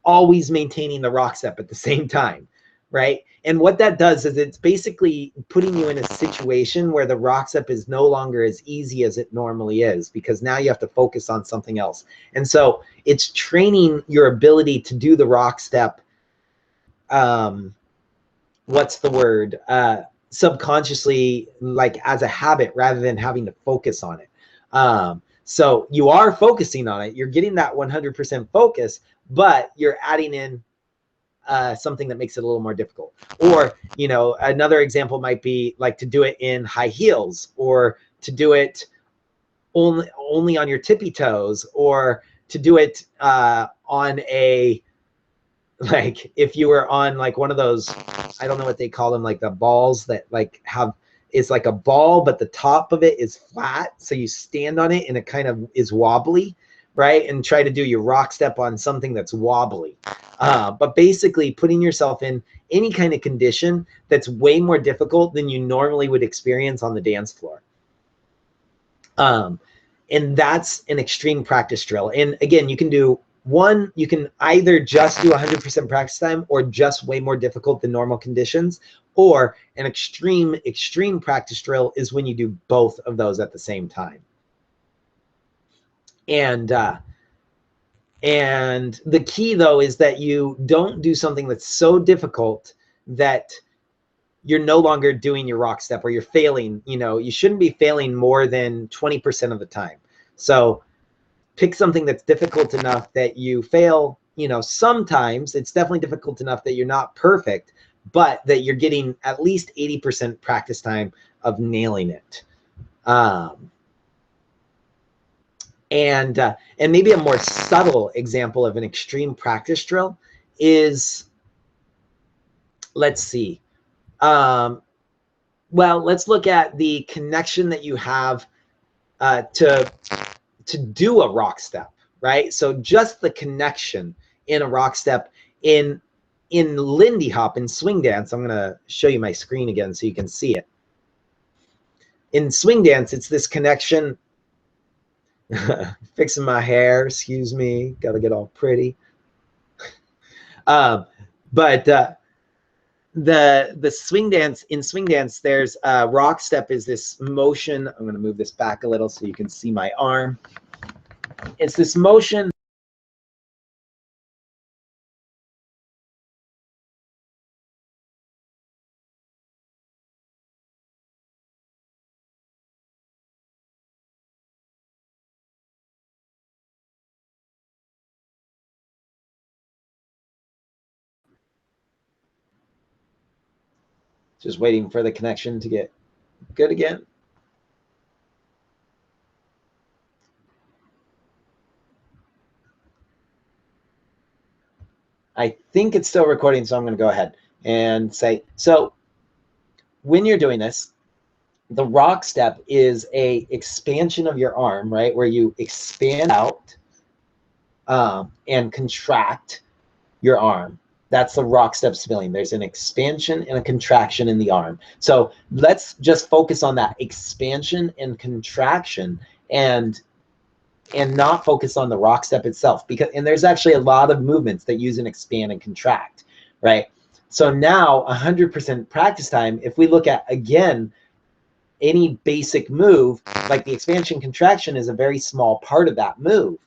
S1: always maintaining the rock step at the same time, right? And what that does is it's basically putting you in a situation where the rock step is no longer as easy as it normally is, because now you have to focus on something else. And so it's training your ability to do the rock step, what's the word? Subconsciously, like as a habit, rather than having to focus on it. So you are focusing on it. You're getting that 100% focus, but you're adding in something that makes it a little more difficult. Or, you know, another example might be like to do it in high heels, or to do it only on your tippy toes, or to do it on a, like if you were on like one of those, I don't know what they call them, like the balls that like have, it's like a ball, but the top of it is flat. So you stand on it and it kind of is wobbly, right? And try to do your rock step on something that's wobbly. But basically putting yourself in any kind of condition that's way more difficult than you normally would experience on the dance floor. And that's an extreme practice drill. And again, you can do one, you can either just do 100% practice time, or just way more difficult than normal conditions, or an extreme practice drill is when you do both of those at the same time. And the key though is that you don't do something that's so difficult that you're no longer doing your rock step, or you're failing. You know, you shouldn't be failing more than 20% of the time. So pick something that's difficult enough that you fail. You know, sometimes it's definitely difficult enough that you're not perfect, but that you're getting at least 80% practice time of nailing it. And maybe a more subtle example of an extreme practice drill is, let's see. Well, let's look at the connection that you have to do a rock step, right? So just the connection in a rock step in Lindy Hop, in swing dance. I'm gonna show you my screen again so you can see it. In swing dance, it's this connection. Fixing my hair, excuse me, gotta get all pretty. But the swing dance, in swing dance, there's rock step is this motion. I'm gonna move this back a little so you can see my arm. It's this motion. Just waiting for the connection to get good again. I think it's still recording, so I'm going to go ahead and say, so when you're doing this, the rock step is a expansion of your arm, right? Where you expand out and contract your arm. That's the rock step spilling. There's an expansion and a contraction in the arm. So let's just focus on that expansion and contraction, and not focus on the rock step itself, because, and there's actually a lot of movements that use an expand and contract, right? So now 100% practice time, if we look at, again, any basic move, like the expansion contraction is a very small part of that move,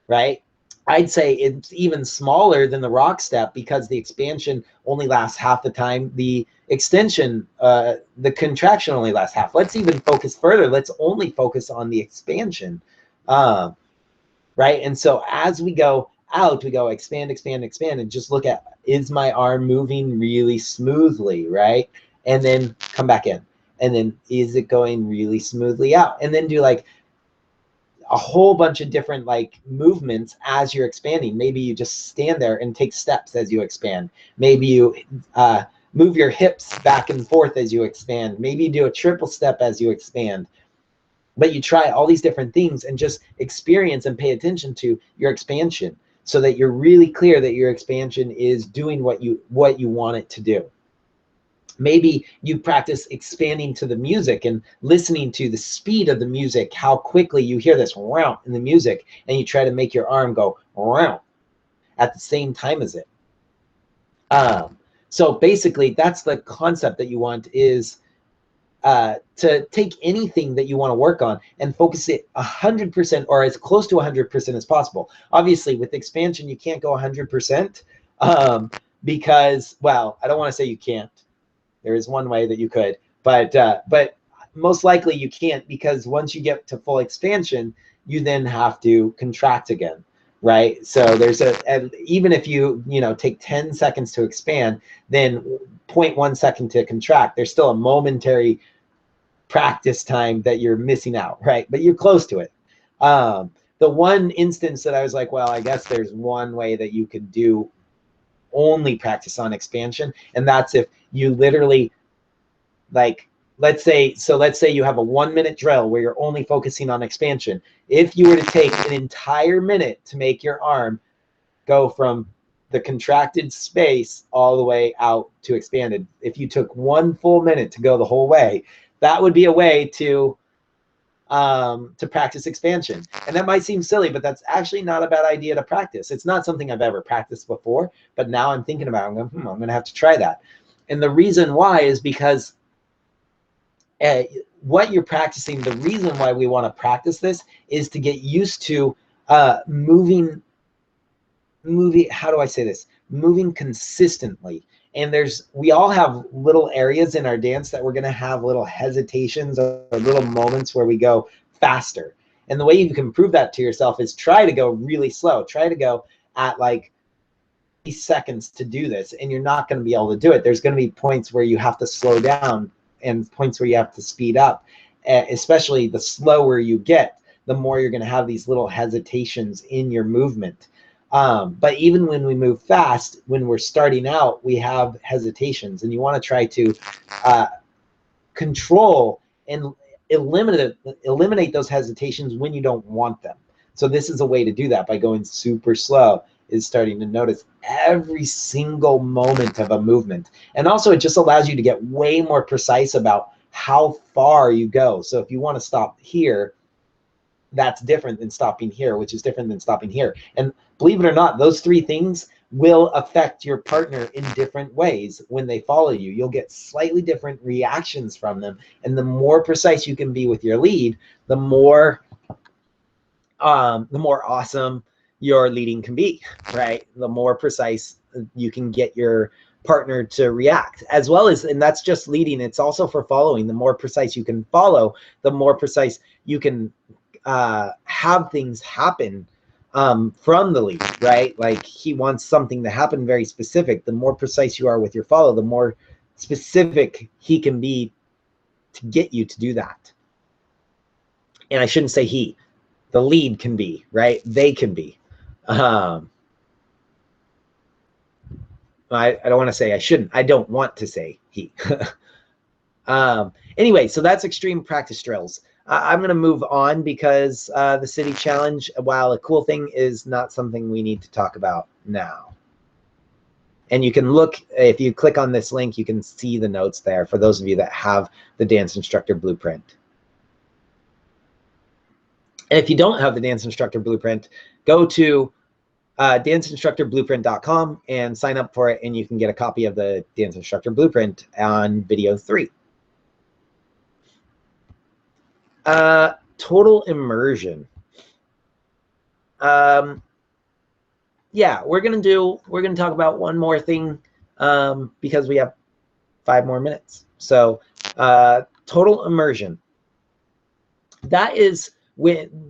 S1: right? I'd say it's even smaller than the rock step, because the expansion only lasts half the time. The extension, the contraction only lasts half. Let's even focus further. Let's only focus on the expansion, right? And so as we go out, we go expand, expand, expand, and just look at, is my arm moving really smoothly, right? And then come back in. And then is it going really smoothly out? And then do like a whole bunch of different like movements as you're expanding. Maybe you just stand there and take steps as you expand. Maybe you move your hips back and forth as you expand. Maybe you do a triple step as you expand. But you try all these different things and just experience and pay attention to your expansion, so that you're really clear that your expansion is doing what you want it to do. Maybe you practice expanding to the music and listening to the speed of the music, how quickly you hear this round in the music, and you try to make your arm go round at the same time as it. So basically, that's the concept that you want, is to take anything that you want to work on and focus it 100% or as close to 100% as possible. Obviously, with expansion, you can't go 100% because, well, I don't want to say you can't. There is one way that you could, but most likely you can't, because once you get to full expansion, you then have to contract again, right? So there's even if you take 10 seconds to expand, then 0.1 second to contract, there's still a momentary practice time that you're missing out, right? But you're close to it. The one instance that I was like, well, I guess there's one way that you could do only practice on expansion, and that's if you literally, like, let's say you have a 1 minute drill where you're only focusing on expansion. If you were to take an entire minute to make your arm go from the contracted space all the way out to expanded, if you took 1 full minute to go the whole way, that would be a way to practice expansion. And that might seem silly, but that's actually not a bad idea to practice. It's not something I've ever practiced before, but now I'm thinking about it. I'm going to have to try that. And the reason why is because what you're practicing, the reason why we want to practice this is to get used to moving, how do I say this? Moving consistently. And we all have little areas in our dance that we're going to have little hesitations or little moments where we go faster. And the way you can prove that to yourself is try to go really slow. Try to go at like seconds to do this, and you're not going to be able to do it. There's going to be points where you have to slow down and points where you have to speed up. Especially the slower you get, the more you're going to have these little hesitations in your movement. But even when we move fast, when we're starting out, we have hesitations, and you want to try to control and eliminate those hesitations when you don't want them. So this is a way to do that by going super slow, is starting to notice every single moment of a movement. And also it just allows you to get way more precise about how far you go. So if you want to stop here, that's different than stopping here, which is different than stopping here. And believe it or not, those 3 things will affect your partner in different ways when they follow you. You'll get slightly different reactions from them. And the more precise you can be with your lead, the more awesome your leading can be, right? The more precise you can get your partner to react, as well as, and that's just leading, it's also for following. The more precise you can follow, the more precise you can have things happen from the lead, right? Like he wants something to happen very specific. The more precise you are with your follow, the more specific he can be to get you to do that. And I shouldn't say he, the lead can be, right? They can be. I don't want to say I shouldn't. I don't want to say he. Anyway, so that's extreme practice drills. I'm going to move on because the city challenge, while a cool thing, is not something we need to talk about now. And you can look, if you click on this link, you can see the notes there for those of you that have the Dance Instructor Blueprint. And if you don't have the Dance Instructor Blueprint, go to danceinstructorblueprint.com and sign up for it, and you can get a copy of the Dance Instructor Blueprint on video 3. Total immersion. Yeah, we're gonna talk about one more thing because we have 5 more minutes. So total immersion. That is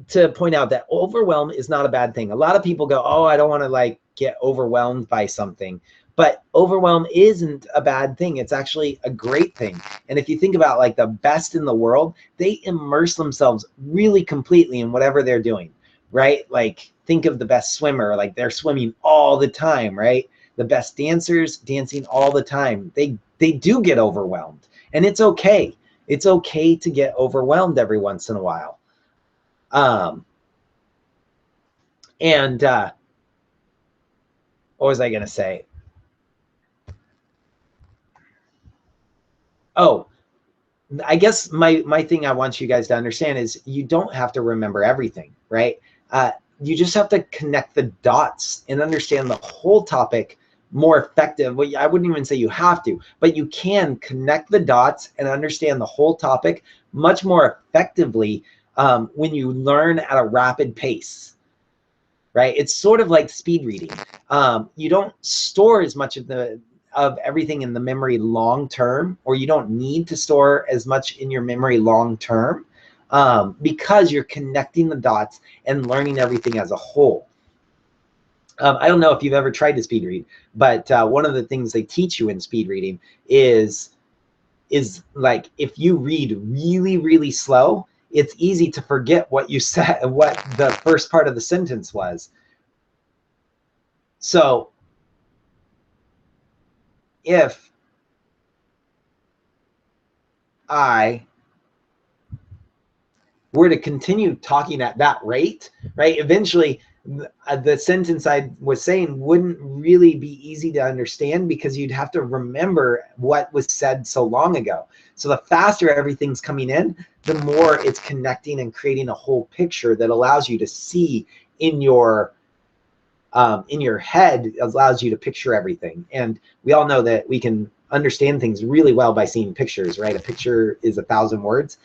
S1: to point out that overwhelm is not a bad thing. A lot of people go, oh, I don't want to like get overwhelmed by something. But overwhelm isn't a bad thing. It's actually a great thing. And if you think about like the best in the world, they immerse themselves really completely in whatever they're doing, right? Like think of the best swimmer, like they're swimming all the time, right? The best dancers dancing all the time. They do get overwhelmed, and it's okay. It's okay to get overwhelmed every once in a while. And what was I going to say? Oh, I guess my thing I want you guys to understand is you don't have to remember everything, right? You just have to connect the dots and understand the whole topic more effective. Well, I wouldn't even say you have to, but you can connect the dots and understand the whole topic much more effectively when you learn at a rapid pace, right? It's sort of like speed reading. You don't store as much of everything in the memory long term, or you don't need to store as much in your memory long term because you're connecting the dots and learning everything as a whole. I don't know if you've ever tried to speed read, but one of the things they teach you in speed reading is like, if you read really, really slow, it's easy to forget what you said, what the first part of the sentence was. So if I were to continue talking at that rate, right, eventually the sentence I was saying wouldn't really be easy to understand because you'd have to remember what was said so long ago. So the faster everything's coming in, the more it's connecting and creating a whole picture that allows you to see in your head, allows you to picture everything. And we all know that we can understand things really well by seeing pictures, right? A picture is 1,000 words.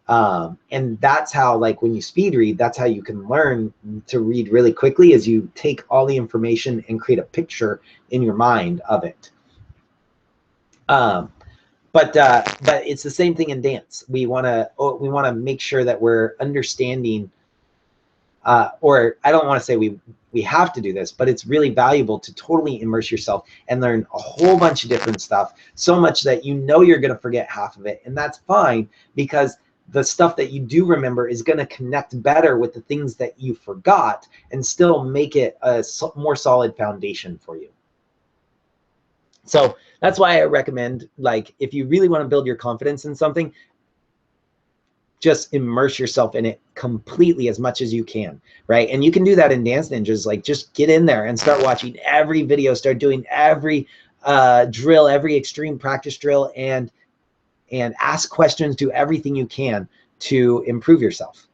S1: And that's how, like, when you speed read, that's how you can learn to read really quickly, is you take all the information and create a picture in your mind of it. But it's the same thing in dance. We want to make sure that we're understanding, or I don't want to say we have to do this, but it's really valuable to totally immerse yourself and learn a whole bunch of different stuff, so much that you know you're going to forget half of it. And that's fine, because the stuff that you do remember is going to connect better with the things that you forgot and still make it a more solid foundation for you. So that's why I recommend, like, if you really want to build your confidence in something, just immerse yourself in it completely as much as you can, right? And you can do that in Dance Ninjas. Like, just get in there and start watching every video, start doing every drill, every extreme practice drill, and ask questions, do everything you can to improve yourself.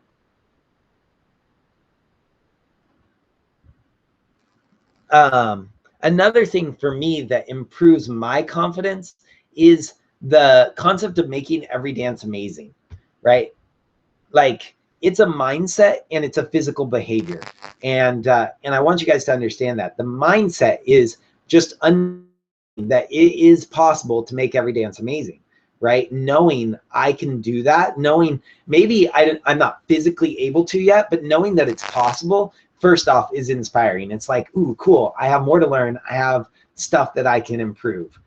S1: Another thing for me that improves my confidence is the concept of making every dance amazing, right? Like, it's a mindset and it's a physical behavior. And I want you guys to understand that the mindset is just that it is possible to make every dance amazing, right? Knowing I can do that, knowing maybe I'm not physically able to yet, but knowing that it's possible, first off, is inspiring. It's like, ooh, cool, I have more to learn. I have stuff that I can improve.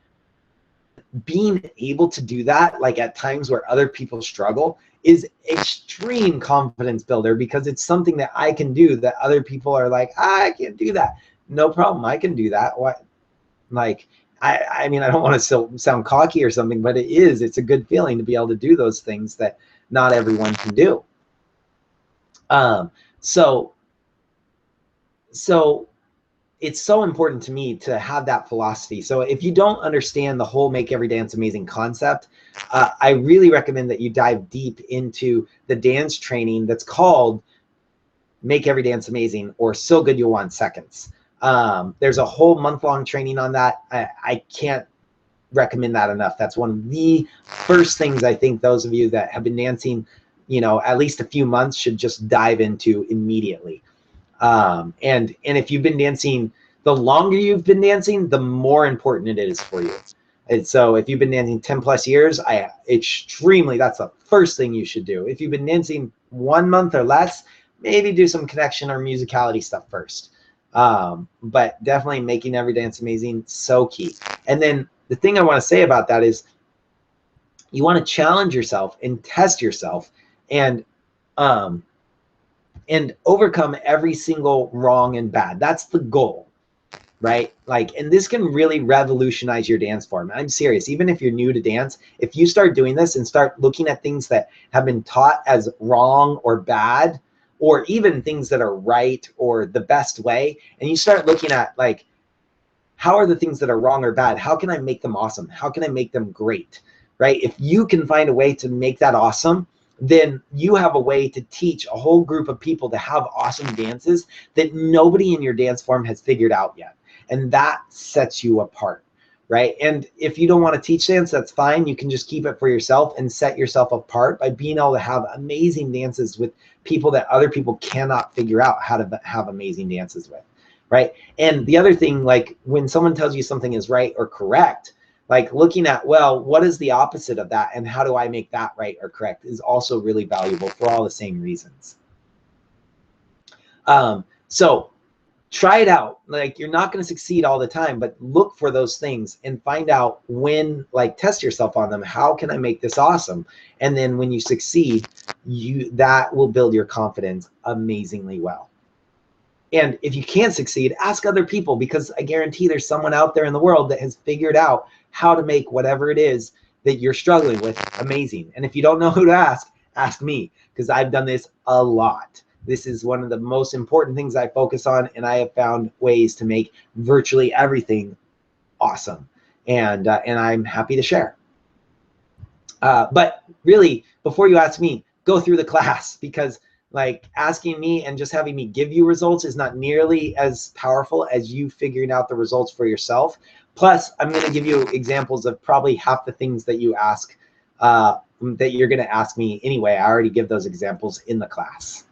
S1: Being able to do that, like at times where other people struggle, is extreme confidence builder, because it's something that I can do that other people are like, I can't do that. No problem, I can do that. What? Like, I mean, I don't want to sound cocky or something, but it's a good feeling to be able to do those things that not everyone can do. So it's so important to me to have that philosophy. So if you don't understand the whole make every dance amazing concept, I really recommend that you dive deep into the dance training that's called Make Every Dance Amazing, or So Good You'll Want Seconds. There's a whole month-long training on that. I can't recommend that enough. That's one of the first things I think those of you that have been dancing, at least a few months, should just dive into immediately. And if you've been dancing, the longer you've been dancing, the more important it is for you. And so if you've been dancing 10 plus years, that's the first thing you should do. If you've been dancing 1 month or less, maybe do some connection or musicality stuff first. But definitely making every dance amazing, so key. And then the thing I want to say about that is, you want to challenge yourself and test yourself and overcome every single wrong and bad. That's the goal, right? Like, and this can really revolutionize your dance form. I'm serious. Even if you're new to dance, if you start doing this and start looking at things that have been taught as wrong or bad, or even things that are right or the best way, and you start looking at, like, how are the things that are wrong or bad? How can I make them awesome? How can I make them great? right? If you can find a way to make that awesome, then you have a way to teach a whole group of people to have awesome dances that nobody in your dance form has figured out yet. And that sets you apart, right? And if you don't want to teach dance, that's fine. You can just keep it for yourself and set yourself apart by being able to have amazing dances with people that other people cannot figure out how to have amazing dances with, right? And the other thing, like when someone tells you something is right or correct, like looking at, well, what is the opposite of that and how do I make that right or correct is also really valuable for all the same reasons. So try it out. Like you're not going to succeed all the time, but look for those things and find out when, like test yourself on them. How can I make this awesome? And then when you succeed, that will build your confidence amazingly well. And if you can't succeed, ask other people, because I guarantee there's someone out there in the world that has figured out how to make whatever it is that you're struggling with amazing. And if you don't know who to ask me, because I've done this a lot. This is one of the most important things I focus on, and I have found ways to make virtually everything awesome. And I'm happy to share. But really, before you ask me, go through the class, because like asking me and just having me give you results is not nearly as powerful as you figuring out the results for yourself. Plus, I'm going to give you examples of probably half the things that you ask, that you're going to ask me anyway. I already give those examples in the class.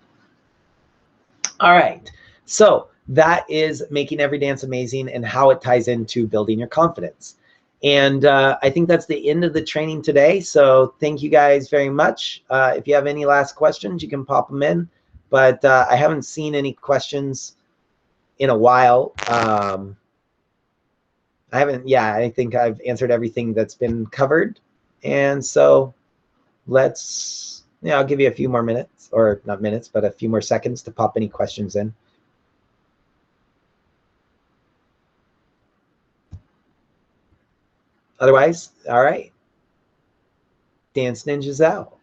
S1: All right. So that is making every dance amazing and how it ties into building your confidence. And I think that's the end of the training today. So thank you guys very much. If you have any last questions, you can pop them in. But I haven't seen any questions in a while. I think I've answered everything that's been covered. And so I'll give you a few more minutes, or not minutes, but a few more seconds to pop any questions in. Otherwise, all right. Dance Ninjas out.